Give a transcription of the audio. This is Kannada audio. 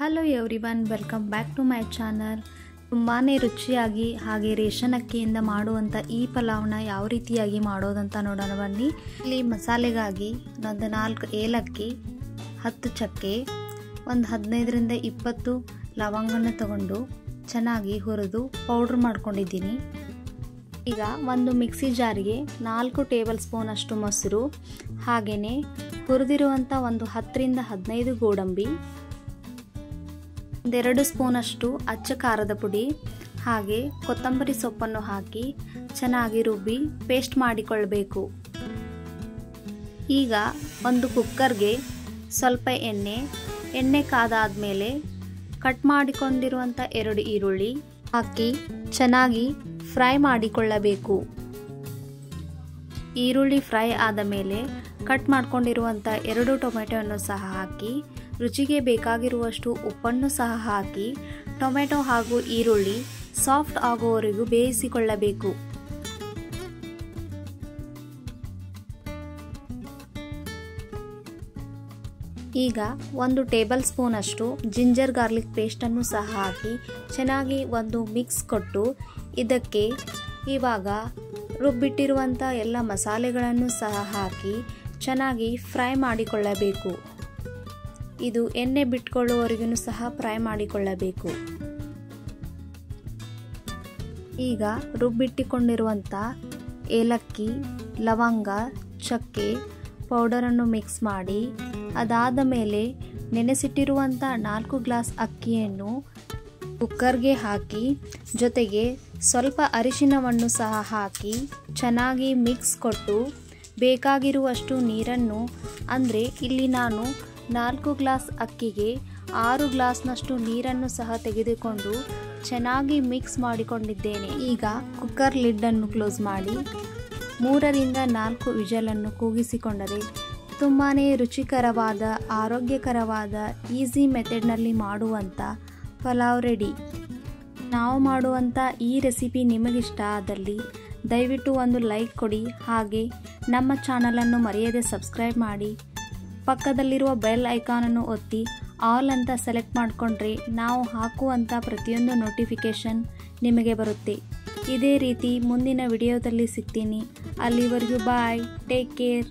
Hello everyone, welcome back to my channel. ತುಂಬಾ ರುಚಿಯಾಗಿ ಹಾಗೆ ರೇಷನ್ ಅಕ್ಕಿಯಿಂದ ಮಾಡುವಂಥ ಈ ಪಲಾವ್ನ ಯಾವ ರೀತಿಯಾಗಿ ಮಾಡೋದಂತ ನೋಡೋಣ ಬನ್ನಿ. ಇಲ್ಲಿ ಮಸಾಲೆಗಾಗಿ ಒಂದು 4 ಏಲಕ್ಕಿ, 10 ಚಕ್ಕೆ, ಒಂದು 15ರಿಂದ 20 ಲವಂಗನ ತಗೊಂಡು ಚೆನ್ನಾಗಿ ಹುರಿದು ಪೌಡ್ರ್ ಮಾಡ್ಕೊಂಡಿದ್ದೀನಿ. ಈಗ ಒಂದು ಮಿಕ್ಸಿ ಜಾರಿಗೆ 4 ಟೇಬಲ್ ಸ್ಪೂನ್ ಅಷ್ಟು ಮೊಸರು, ಹಾಗೆಯೇ ಹುರಿದಿರುವಂಥ ಒಂದು 10ರಿಂದ 15 ಗೋಡಂಬಿ, 2 ಸ್ಪೂನ್ ಅಷ್ಟು ಅಚ್ಚ ಖಾರದ ಪುಡಿ ಹಾಗೆ ಕೊತ್ತಂಬರಿ ಸೊಪ್ಪನ್ನು ಹಾಕಿ ಚೆನ್ನಾಗಿ ರುಬ್ಬಿ ಪೇಸ್ಟ್ ಮಾಡಿಕೊಳ್ಳಬೇಕು. ಈಗ ಒಂದು ಕುಕ್ಕರ್ಗೆ ಸ್ವಲ್ಪ ಎಣ್ಣೆ ಕಾದಾದ್ಮೇಲೆ ಕಟ್ ಮಾಡಿಕೊಂಡಿರುವಂಥ 2 ಈರುಳ್ಳಿ ಹಾಕಿ ಚೆನ್ನಾಗಿ ಫ್ರೈ ಮಾಡಿಕೊಳ್ಳಬೇಕು. ಈರುಳ್ಳಿ ಫ್ರೈ ಆದ ಮೇಲೆ ಕಟ್ ಮಾಡ್ಕೊಂಡಿರುವಂಥ 2 ಟೊಮೆಟೊವನ್ನು ಸಹ ಹಾಕಿ ರುಚಿಗೆ ಬೇಕಾಗಿರುವಷ್ಟು ಉಪ್ಪನ್ನು ಸಹ ಹಾಕಿ ಟೊಮೆಟೊ ಹಾಗೂ ಈರುಳ್ಳಿ ಸಾಫ್ಟ್ ಆಗುವವರೆಗೂ ಬೇಯಿಸಿಕೊಳ್ಳಬೇಕು. ಈಗ 1 ಟೇಬಲ್ ಸ್ಪೂನ್ ಅಷ್ಟು ಜಿಂಜರ್ ಗಾರ್ಲಿಕ್ ಪೇಸ್ಟನ್ನು ಸಹ ಹಾಕಿ ಚೆನ್ನಾಗಿ ಒಂದು ಮಿಕ್ಸ್ ಕೊಟ್ಟು ಇದಕ್ಕೆ ಇವಾಗ ರುಬ್ಬಿಟ್ಟಿರುವಂಥ ಎಲ್ಲ ಮಸಾಲೆಗಳನ್ನು ಸಹ ಹಾಕಿ ಚೆನ್ನಾಗಿ ಫ್ರೈ ಮಾಡಿಕೊಳ್ಳಬೇಕು. ಇದು ಎಣ್ಣೆ ಬಿಟ್ಕೊಳ್ಳುವವರೆಗೂ ಸಹ ಫ್ರೈ ಮಾಡಿಕೊಳ್ಳಬೇಕು. ಈಗ ರುಬ್ಬಿಟ್ಟಿಕೊಂಡಿರುವಂಥ ಏಲಕ್ಕಿ, ಲವಂಗ, ಚಕ್ಕೆ ಪೌಡರನ್ನು ಮಿಕ್ಸ್ ಮಾಡಿ ಅದಾದ ಮೇಲೆ ನೆನೆಸಿಟ್ಟಿರುವಂಥ 4 ಗ್ಲಾಸ್ ಅಕ್ಕಿಯನ್ನು ಕುಕ್ಕರ್ಗೆ ಹಾಕಿ ಜೊತೆಗೆ ಸ್ವಲ್ಪ ಅರಿಶಿನವನ್ನು ಸಹ ಹಾಕಿ ಚೆನ್ನಾಗಿ ಮಿಕ್ಸ್ ಕೊಟ್ಟು ಬೇಕಾಗಿರುವಷ್ಟು ನೀರನ್ನು, ಅಂದರೆ ಇಲ್ಲಿ ನಾನು 4 ಗ್ಲಾಸ್ ಅಕ್ಕಿಗೆ 6 ಗ್ಲಾಸ್ನಷ್ಟು ನೀರನ್ನು ಸಹ ತೆಗೆದುಕೊಂಡು ಚೆನ್ನಾಗಿ ಮಿಕ್ಸ್ ಮಾಡಿಕೊಂಡಿದ್ದೇನೆ. ಈಗ ಕುಕ್ಕರ್ ಲಿಡ್ಡನ್ನು ಕ್ಲೋಸ್ ಮಾಡಿ 3ರಿಂದ 4 ವಿಜಲನ್ನು ಕೂಗಿಸಿಕೊಂಡರೆ ತುಂಬಾ ರುಚಿಕರವಾದ, ಆರೋಗ್ಯಕರವಾದ, ಈಸಿ ಮೆಥಡ್ನಲ್ಲಿ ಮಾಡುವಂಥ ಪಲಾವ್ ರೆಡಿ. ನಾವು ಮಾಡುವಂಥ ಈ ರೆಸಿಪಿ ನಿಮಗಿಷ್ಟ ಆದಲ್ಲಿ ದಯವಿಟ್ಟು ಒಂದು ಲೈಕ್ ಕೊಡಿ, ಹಾಗೆ ನಮ್ಮ ಚಾನಲನ್ನು ಮರೆಯದೆ ಸಬ್ಸ್ಕ್ರೈಬ್ ಮಾಡಿ. ಪಕ್ಕದಲ್ಲಿರುವ ಬೆಲ್ ಐಕಾನನ್ನು ಒತ್ತಿ ಆಲ್ ಅಂತ ಸೆಲೆಕ್ಟ್ ಮಾಡಿಕೊಂಡ್ರೆ ನಾವು ಹಾಕುವಂಥ ಪ್ರತಿಯೊಂದು ನೋಟಿಫಿಕೇಷನ್ ನಿಮಗೆ ಬರುತ್ತೆ. ಇದೇ ರೀತಿ ಮುಂದಿನ ವಿಡಿಯೋದಲ್ಲಿ ಸಿಗ್ತೀನಿ. ಅಲ್ಲಿವರೆಗೂ ಬಾಯ್, ಟೇಕ್ ಕೇರ್.